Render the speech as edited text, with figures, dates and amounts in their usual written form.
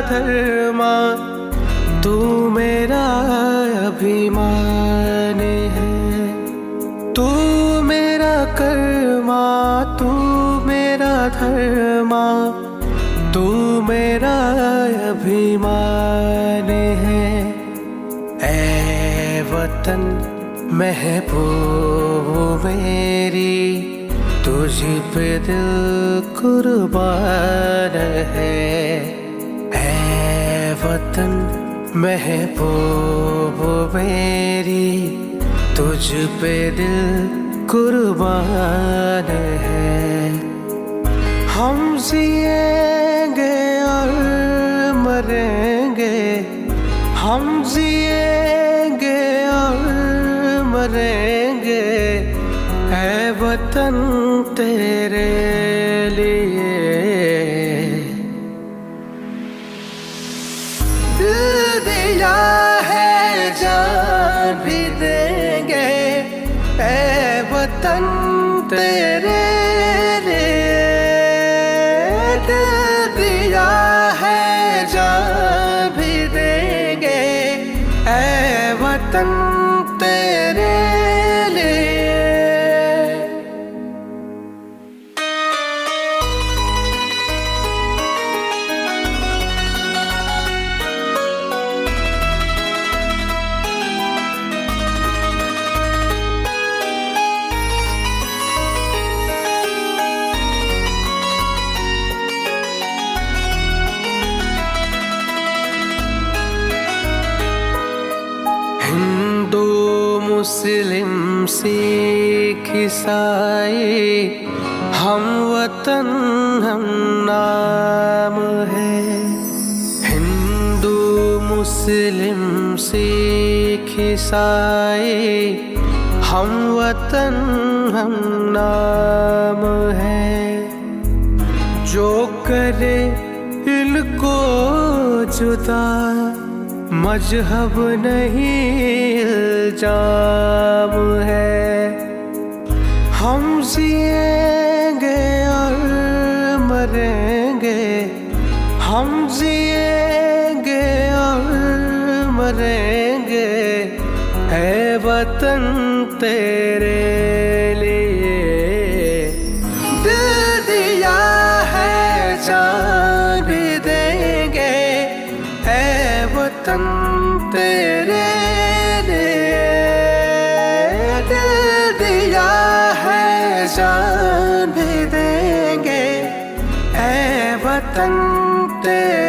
धर्मा, तू मेरा अभिमान है। तू मेरा कर्मा, तू मेरा धर्मा, तू मेरा अभिमान है। ऐ वतन महबूब मेरी, तुझ पे दिल कुर्बान है। ऐ वतन महबूब मेरी, तुझ पे दिल कुर्बान है। हम जिएंगे और मरेंगे, हम जिएंगे और मरेंगे, ऐ वतन तेरे लिए। दिल दिया है जान भी देंगे, ऐ वतन तेरे लिए। दिल दिया है जान भी देंगे, ऐ वतन तेरे लिए। हिंदू मुस्लिम सिख ईसाई, हम वतन हम नाम है। हिंदू मुस्लिम सिख ईसाई, हम वतन हम नाम है। जो करे इनको जुदा, मजहब नहीं इल्जाम है। हम जिएंगे और मरेंगे, हम जिएंगे और मरेंगे, ऐ वतन तेरे लिए। दिल दिया है जान भी देंगे, ऐ वतन तेरे लिए। दिल दिया है जान भी देंगे, ऐ वतन तेरे